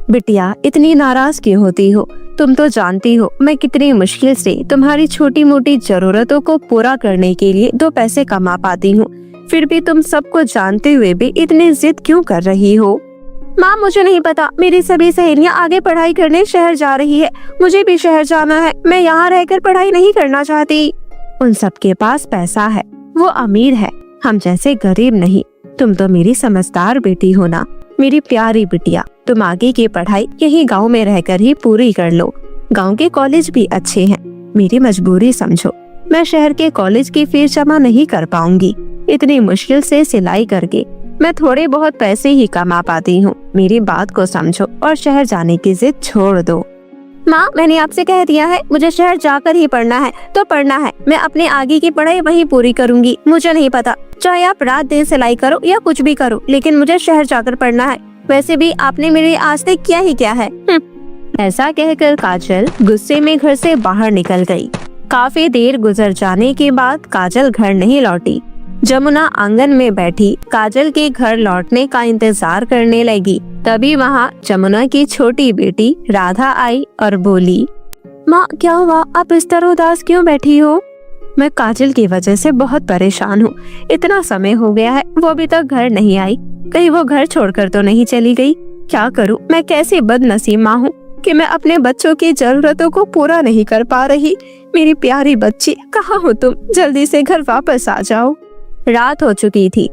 बिटिया, इतनी नाराज क्यों होती हो? तुम तो जानती हो मैं कितनी मुश्किल से तुम्हारी छोटी मोटी जरूरतों को पूरा करने के लिए 2 पैसे कमा पाती हूँ। फिर भी तुम सबको जानते हुए भी इतनी जिद क्यों कर रही हो? माँ, मुझे नहीं पता। मेरी सभी सहेलियाँ आगे पढ़ाई करने शहर जा रही है, मुझे भी शहर जाना है। मैं यहाँ रहकर पढ़ाई नहीं करना चाहती। उन सबके पास पैसा है, वो अमीर है, हम जैसे गरीब नहीं। तुम तो मेरी समझदार बेटी हो ना, मेरी प्यारी बिटिया। तुम आगे की पढ़ाई यही गांव में रहकर ही पूरी कर लो। गांव के कॉलेज भी अच्छे हैं। मेरी मजबूरी समझो, मैं शहर के कॉलेज की फीस जमा नहीं कर पाऊंगी। इतनी मुश्किल से सिलाई करके मैं थोड़े बहुत पैसे ही कमा पाती हूँ। मेरी बात को समझो और शहर जाने की जिद छोड़ दो। माँ, मैंने आपसे कह दिया है, मुझे शहर जाकर ही पढ़ना है तो पढ़ना है। मैं अपने आगे की पढ़ाई वहीं पूरी करूंगी। मुझे नहीं पता, चाहे आप रात दिन सिलाई करो या कुछ भी करो, लेकिन मुझे शहर जाकर पढ़ना है। वैसे भी आपने मेरे आज तक किया ही क्या है। ऐसा कहकर काजल गुस्से में घर से बाहर निकल गई। काफी देर गुजर जाने के बाद काजल घर नहीं लौटी। जमुना आंगन में बैठी काजल के घर लौटने का इंतजार करने लगी। तभी वहाँ जमुना की छोटी बेटी राधा आई और बोली, माँ, क्या हुआ? आप इस तरह उदास क्यों बैठी हो? मैं काजल की वजह से बहुत परेशान हूँ। इतना समय हो गया है, वो अभी तक घर नहीं आई। कहीं वो घर छोड़कर तो नहीं चली गई? क्या करूँ? मैं कैसी बदनसीब माँ हूँ कि मैं अपने बच्चों की जरूरतों को पूरा नहीं कर पा रही। मेरी प्यारी बच्ची, कहाँ हो तुम? जल्दी से घर वापस आ जाओ। रात हो चुकी थी,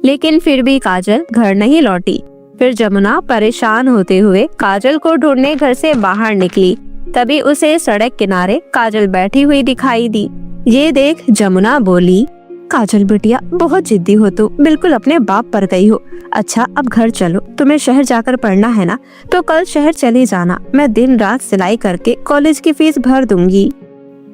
लेकिन फिर भी काजल घर नहीं लौटी। फिर जमुना परेशान होते हुए काजल को ढूंढने घर से बाहर निकली। तभी उसे सड़क किनारे काजल बैठी हुई दिखाई दी। ये देख जमुना बोली, काजल बिटिया, बहुत जिद्दी हो तू, बिल्कुल अपने बाप पर गई हो। अच्छा, अब घर चलो। तुम्हें शहर जाकर पढ़ना है ना, तो कल शहर चली जाना। मैं दिन रात सिलाई करके कॉलेज की फीस भर दूंगी।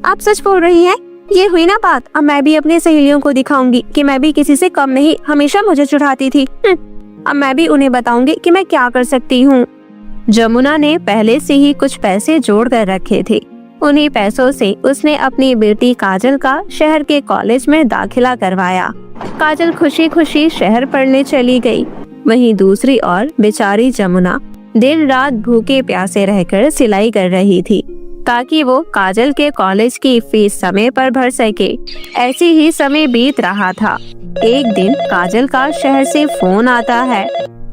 आप सच बोल रही हैं? ये हुई ना बात। अब मैं भी अपनी सहेलियों को दिखाऊंगी कि मैं भी किसी से कम नहीं। हमेशा मुझे चिढ़ाती थी। अब मैं भी उन्हें बताऊंगी कि मैं क्या कर सकती हूँ। जमुना ने पहले से ही कुछ पैसे जोड़ कर रखे थे। उन्हीं पैसों से उसने अपनी बेटी काजल का शहर के कॉलेज में दाखिला करवाया। काजल खुशी खुशी शहर पढ़ने चली गई। वहीं दूसरी ओर बेचारी जमुना दिन रात भूखे प्यासे रहकर सिलाई कर रही थी, ताकि वो काजल के कॉलेज की फीस समय पर भर सके। ऐसे ही समय बीत रहा था। एक दिन काजल का शहर से फोन आता है।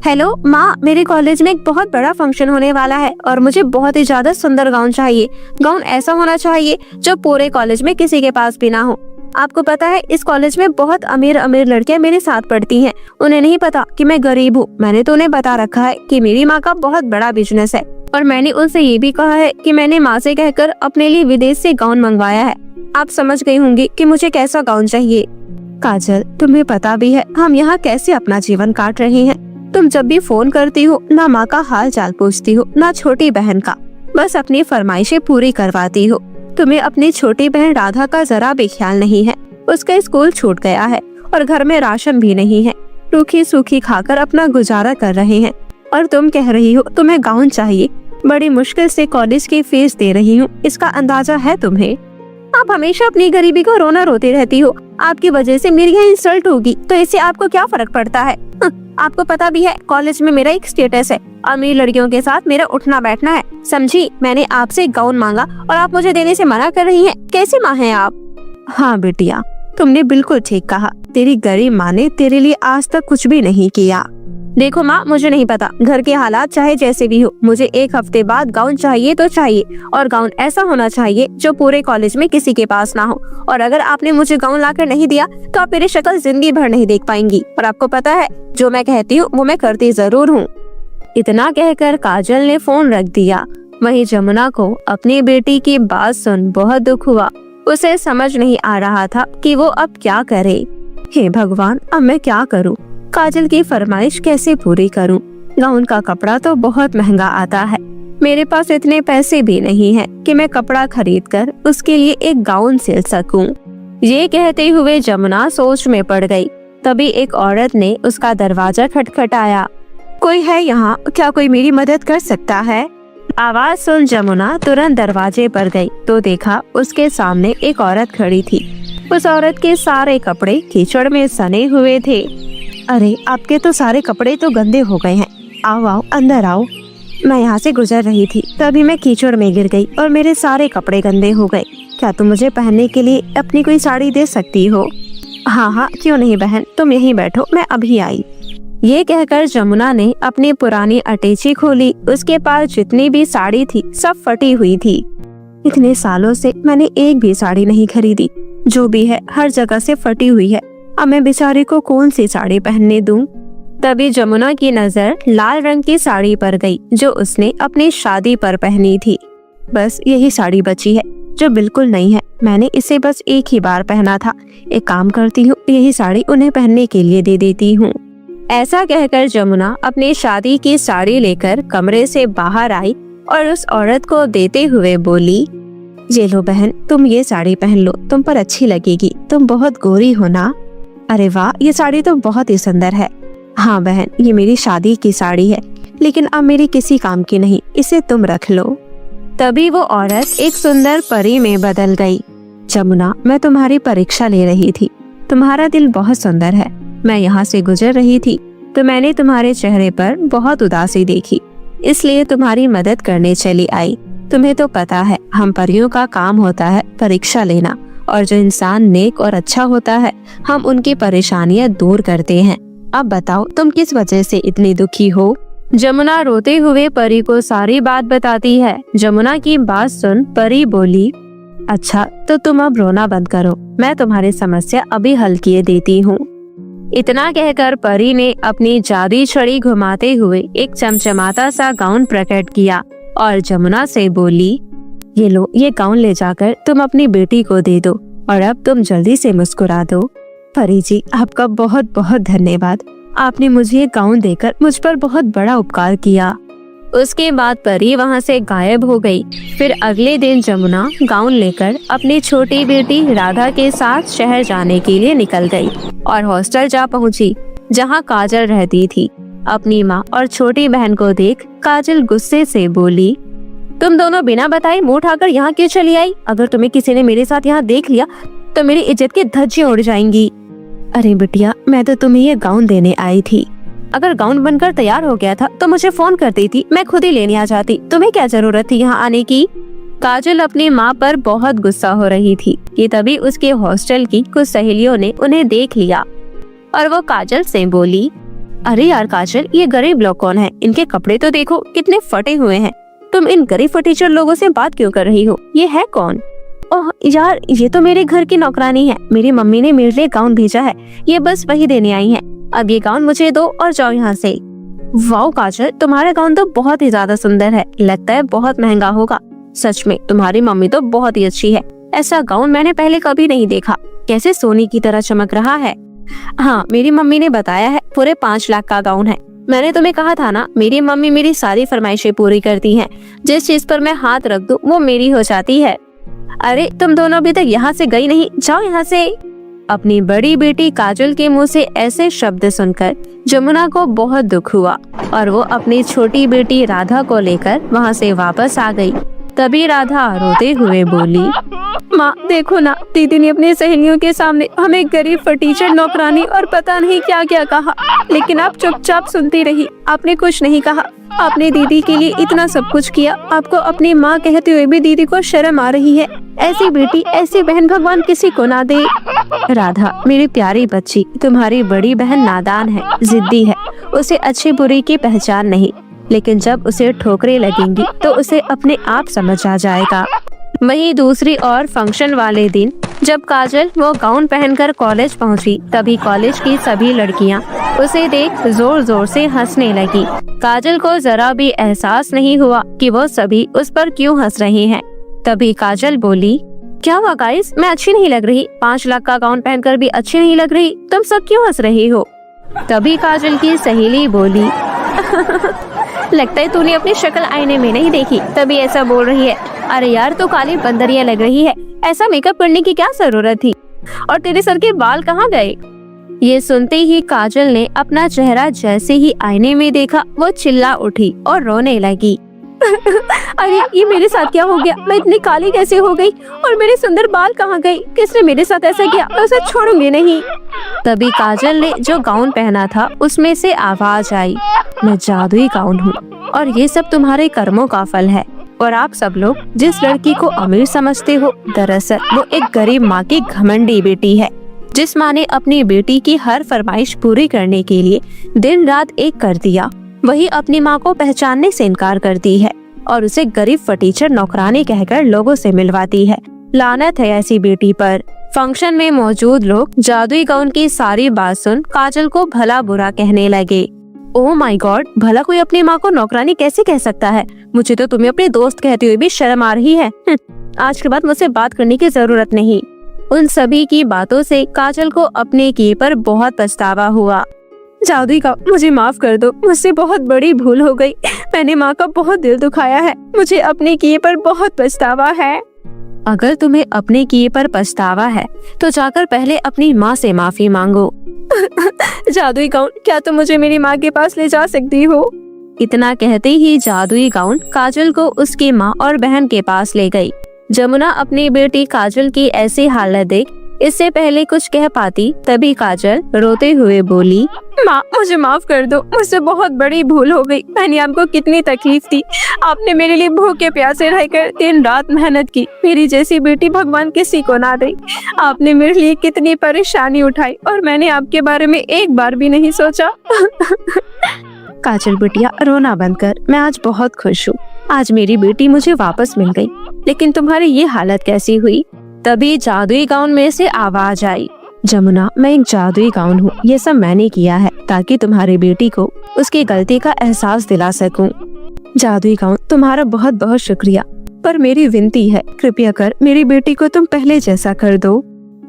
हेलो माँ, मेरे कॉलेज में एक बहुत बड़ा फंक्शन होने वाला है और मुझे बहुत ही ज्यादा सुंदर गाउन चाहिए। गाउन ऐसा होना चाहिए जो पूरे कॉलेज में किसी के पास भी ना हो। आपको पता है, इस कॉलेज में बहुत अमीर अमीर लड़कियां मेरे साथ पढ़ती हैं। उन्हें नहीं पता कि मैं गरीब हूँ। मैंने तो उन्हें बता रखा है कि मेरी माँ का बहुत बड़ा बिजनेस है, और मैंने उनसे ये भी कहा है कि मैंने माँ से कहकर अपने लिए विदेश से गाउन मंगवाया है। आप समझ गई होंगी कि मुझे कैसा गाउन चाहिए। काजल, तुम्हें पता भी है हम यहाँ कैसे अपना जीवन काट रहे हैं। तुम जब भी फोन करती हो, ना माँ का हाल चाल पूछती हो, ना छोटी बहन का, बस अपनी फरमाइशें पूरी करवाती हो। तुम्हें अपनी छोटी बहन राधा का जरा भी ख्याल नहीं है। उसका स्कूल छूट गया है और घर में राशन भी नहीं है। रूखी सूखी खाकर अपना गुजारा कर रहे हैं, और तुम कह रही हो तुम्हें गाउन चाहिए। बड़ी मुश्किल से कॉलेज की फीस दे रही हूँ, इसका अंदाजा है तुम्हें? आप हमेशा अपनी गरीबी को रोना रोती रहती हो। आपकी वजह से मेरी यहाँ इंसल्ट होगी तो इससे आपको क्या फर्क पड़ता है? आपको पता भी है कॉलेज में मेरा एक स्टेटस है। अमीर लड़कियों के साथ मेरा उठना बैठना है, समझी? मैंने आपसे एक गाउन मांगा और आप मुझे देने से मना कर रही हैं। कैसी माँ हैं आप? हाँ बेटिया, तुमने बिल्कुल ठीक कहा। तेरी गरीब माँ ने तेरे लिए आज तक कुछ भी नहीं किया। देखो माँ, मुझे नहीं पता, घर के हालात चाहे जैसे भी हो, मुझे 1 हफ्ते बाद गाउन चाहिए तो चाहिए, और गाउन ऐसा होना चाहिए जो पूरे कॉलेज में किसी के पास ना हो। और अगर आपने मुझे गाउन लाकर नहीं दिया तो आप मेरी शक्ल जिंदगी भर नहीं देख पाएंगी। और आपको पता है, जो मैं कहती हूँ वो मैं करती जरूर हूँ। इतना कहकर काजल ने फोन रख दिया। वहीं जमुना को अपनी बेटी की बात सुन बहुत दुख हुआ। उसे समझ नहीं आ रहा था कि वो अब क्या करे। हे भगवान, अब मैं क्या करूँ? काजल की फरमाइश कैसे पूरी करूं? गाउन का कपड़ा तो बहुत महंगा आता है। मेरे पास इतने पैसे भी नहीं हैं कि मैं कपड़ा खरीदकर उसके लिए एक गाउन सिल सकूं। ये कहते हुए जमुना सोच में पड़ गई। तभी एक औरत ने उसका दरवाजा खटखटाया। कोई है यहाँ? क्या कोई मेरी मदद कर सकता है? आवाज सुन जमुना तुरंत दरवाजे पर गई तो देखा उसके सामने एक औरत खड़ी थी। उस औरत के सारे कपड़े कीचड़ में सने हुए थे। अरे, आपके तो सारे कपड़े तो गंदे हो गए हैं। आओ आओ अंदर आओ। मैं यहाँ से गुजर रही थी तभी मैं कीचड़ में गिर गई और मेरे सारे कपड़े गंदे हो गए। क्या तुम मुझे पहनने के लिए अपनी कोई साड़ी दे सकती हो? हाँ हाँ क्यों नहीं बहन, तुम यहीं बैठो, मैं अभी आई। ये कहकर जमुना ने अपनी पुरानी अटैची खोली। उसके पास जितनी भी साड़ी थी सब फटी हुई थी। इतने सालों से मैंने एक भी साड़ी नहीं खरीदी, जो भी है हर जगह से फटी हुई है। अब मैं बेचारी को कौन सी साड़ी पहनने दूं? तभी जमुना की नजर लाल रंग की साड़ी पर गई जो उसने अपनी शादी पर पहनी थी। बस यही साड़ी बची है जो बिल्कुल नई है। मैंने इसे बस एक ही बार पहना था। एक काम करती हूँ, यही साड़ी उन्हें पहनने के लिए दे देती हूँ। ऐसा कहकर जमुना अपनी शादी की साड़ी लेकर कमरे से बाहर आई और उस औरत को देते हुए बोली, ये लो बहन, तुम ये साड़ी पहन लो, तुम पर अच्छी लगेगी, तुम बहुत गोरी हो ना। अरे वाह, ये साड़ी तो बहुत ही सुंदर है। हाँ बहन, ये मेरी शादी की साड़ी है, लेकिन अब मेरी किसी काम की नहीं, इसे तुम रख लो। तभी वो औरत एक सुंदर परी में बदल गई। जमुना, मैं तुम्हारी परीक्षा ले रही थी। तुम्हारा दिल बहुत सुंदर है। मैं यहाँ से गुजर रही थी तो मैंने तुम्हारे चेहरे पर बहुत उदासी देखी, इसलिए तुम्हारी मदद करने चली आई। तुम्हें तो पता है हम परियों का काम होता है परीक्षा लेना, और जो इंसान नेक और अच्छा होता है हम उनकी परेशानियां दूर करते हैं। अब बताओ तुम किस वजह से इतनी दुखी हो? जमुना रोते हुए परी को सारी बात बताती है। जमुना की बात सुन परी बोली, अच्छा तो तुम अब रोना बंद करो, मैं तुम्हारी समस्या अभी हल किए देती हूँ। इतना कहकर परी ने अपनी जादुई छड़ी घुमाते हुए एक चमचमाता सा गाउन प्रकट किया और जमुना से बोली, ये लो, ये गाउन ले जाकर तुम अपनी बेटी को दे दो और अब तुम जल्दी से मुस्कुरा दो। परी जी, आपका बहुत बहुत धन्यवाद। आपने मुझे ये गाउन देकर मुझ पर बहुत बड़ा उपकार किया। उसके बाद परी वहाँ से गायब हो गई। फिर अगले दिन जमुना गाउन लेकर अपनी छोटी बेटी राधा के साथ शहर जाने के लिए निकल गई और हॉस्टल जा पहुँची जहाँ काजल रहती थी। अपनी माँ और छोटी बहन को देख काजल गुस्से से बोली, तुम दोनों बिना बताए मुंह उठाकर यहाँ क्यों चली आई? अगर तुम्हें किसी ने मेरे साथ यहाँ देख लिया तो मेरी इज्जत की धज्जियां उड़ जाएंगी। अरे बिटिया, मैं तो तुम्हें ये गाउन देने आई थी। अगर गाउन बनकर तैयार हो गया था तो मुझे फोन कर देती, मैं खुद ही लेने आ जाती। तुम्हें क्या जरूरत थी यहाँ आने की? काजल अपनी माँ पर बहुत गुस्सा हो रही थी कि तभी उसके हॉस्टल की कुछ सहेलियों ने उन्हें देख लिया और वो काजल से बोली, अरे यार काजल, ये गरीब लोग कौन है? इनके कपड़े तो देखो कितने फटे हुए हैं। तुम इन गरीब फटीचर लोगों से बात क्यों कर रही हो? ये है कौन? ओह यार, ये तो मेरे घर की नौकरानी है। मेरी मम्मी ने मेरे लिए गाउन भेजा है, ये बस वही देने आई है। अब ये गाउन मुझे दो और जाओ यहाँ से। वाओ काजल, तुम्हारा गाउन तो बहुत ही ज्यादा सुंदर है, लगता है बहुत महंगा होगा। सच में तुम्हारी मम्मी तो बहुत ही अच्छी है। ऐसा गाउन मैंने पहले कभी नहीं देखा, कैसे सोने की तरह चमक रहा है। हाँ, मेरी मम्मी ने बताया है पूरे 5 लाख का गाउन है। मैंने तुम्हें कहा था ना, मेरी मम्मी मेरी सारी फरमाइशें पूरी करती हैं। जिस चीज पर मैं हाथ रख दूं वो मेरी हो जाती है। अरे तुम दोनों अभी तक यहाँ से गई नहीं, जाओ यहाँ से। अपनी बड़ी बेटी काजल के मुंह से ऐसे शब्द सुनकर जमुना को बहुत दुख हुआ और वो अपनी छोटी बेटी राधा को लेकर वहाँ से वापस आ गई। तभी राधा रोते हुए बोली, माँ देखो ना, दीदी ने अपनी सहेलियों के सामने हमें गरीब फटीचर नौकरानी और पता नहीं क्या क्या कहा, लेकिन आप चुपचाप सुनती रही। आपने कुछ नहीं कहा। आपने दीदी के लिए इतना सब कुछ किया, आपको अपनी माँ कहते हुए भी दीदी को शर्म आ रही है। ऐसी बेटी, ऐसी बहन भगवान किसी को ना दे। राधा मेरी प्यारी बच्ची, तुम्हारी बड़ी बहन नादान है, जिद्दी है, उसे अच्छी बुरी की पहचान नहीं, लेकिन जब उसे ठोकरें लगेंगी तो उसे अपने आप समझ आ जाएगा। वहीं दूसरी ओर फंक्शन वाले दिन जब काजल वो गाउन पहनकर कॉलेज पहुंची, तभी कॉलेज की सभी लड़कियां उसे देख जोर जोर से हंसने लगी। काजल को जरा भी एहसास नहीं हुआ कि वो सभी उस पर क्यों हंस रहे हैं। तभी काजल बोली, क्या हुआ गाइस, मैं अच्छी नहीं लग रही? 5 लाख का गाउन पहनकर भी अच्छी नहीं लग रही? तुम सब क्यों हंस रही हो? तभी काजल की सहेली बोली, लगता है तूने अपनी शक्ल आईने में नहीं देखी, तभी ऐसा बोल रही है। अरे यार, तो काली बंदरिया लग रही है, ऐसा मेकअप करने की क्या जरूरत थी? और तेरे सर के बाल कहाँ गए? ये सुनते ही काजल ने अपना चेहरा जैसे ही आईने में देखा वो चिल्ला उठी और रोने लगी। अरे ये मेरे साथ क्या हो गया? मैं इतनी काली कैसे हो गई? और मेरे सुंदर बाल कहाँ गए? किसने मेरे साथ ऐसा किया? मैं उसे छोड़ूंगी नहीं। तभी काजल ने जो गाउन पहना था उसमें से आवाज आई, मैं जादुई गाउन हूँ और ये सब तुम्हारे कर्मों का फल है। और आप सब लोग जिस लड़की को अमीर समझते हो, दरअसल वो एक गरीब माँ की घमंडी बेटी है, जिस माँ ने अपनी बेटी की हर फरमाइश पूरी करने के लिए दिन रात एक कर दिया, वही अपनी माँ को पहचानने से इनकार करती है और उसे गरीब फटीचर नौकरानी कहकर लोगों से मिलवाती है। लानत है ऐसी बेटी पर। फंक्शन में मौजूद लोग जादुई गाउन की सारी बात सुन काजल को भला बुरा कहने लगे। ओह माय गॉड, भला कोई अपनी माँ को नौकरानी कैसे कह सकता है? मुझे तो तुम्हें अपने दोस्त कहते हुए भी शर्म आ रही है। आज के बाद मुझसे बात करने की जरूरत नहीं। उन सभी की बातों से काजल को अपने किए पर बहुत पछतावा हुआ। जादुई गाउन, मुझे माफ कर दो, मुझसे बहुत बड़ी भूल हो गई। मैंने माँ का बहुत दिल दुखाया है, मुझे अपने किए पर बहुत पछतावा है। अगर तुम्हें अपने किए पर पछतावा है तो जाकर पहले अपनी माँ से माफी मांगो। जादुई गाउन, क्या तुम मुझे मेरी माँ के पास ले जा सकती हो? इतना कहते ही जादुई गाउन काजल को उसकी माँ और बहन के पास ले गई। जमुना अपनी बेटी काजल की ऐसी हालत देख इससे पहले कुछ कह पाती, तभी काजल रोते हुए बोली, माँ मुझे माफ कर दो, मुझसे बहुत बड़ी भूल हो गई। मैंने आपको कितनी तकलीफ दी, आपने मेरे लिए भूखे प्यासे रहकर दिन रात मेहनत की। मेरी जैसी बेटी भगवान किसी को ना दे। आपने मेरे लिए कितनी परेशानी उठाई और मैंने आपके बारे में एक बार भी नहीं सोचा। काजल बिटिया, रोना बंद कर। मैं आज बहुत खुश हूँ। आज मेरी बेटी मुझे वापस मिल गई, लेकिन तुम्हारी ये हालत कैसी हुई? तभी जादुई गाउन में से आवाज आई, जमुना, मैं एक जादुई गाउन हूँ। ये सब मैंने किया है ताकि तुम्हारी बेटी को उसकी गलती का एहसास दिला सकूं। जादुई गाउन, तुम्हारा बहुत बहुत शुक्रिया, पर मेरी विनती है, कृपया कर मेरी बेटी को तुम पहले जैसा कर दो।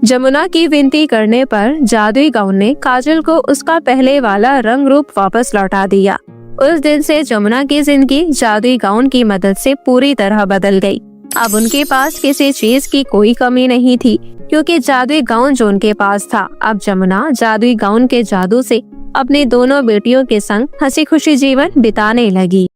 जमुना की विनती करने पर जादुई गाउन ने काजल को उसका पहले वाला रंग रूप वापस लौटा दिया। उस दिन से जमुना की जिंदगी जादुई गाउन की मदद से पूरी तरह बदल गई। अब उनके पास किसी चीज की कोई कमी नहीं थी, क्योंकि जादुई गाउन जो उनके पास था। अब जमुना जादुई गाउन के जादू से अपनी दोनों बेटियों के संग हंसी खुशी जीवन बिताने लगी।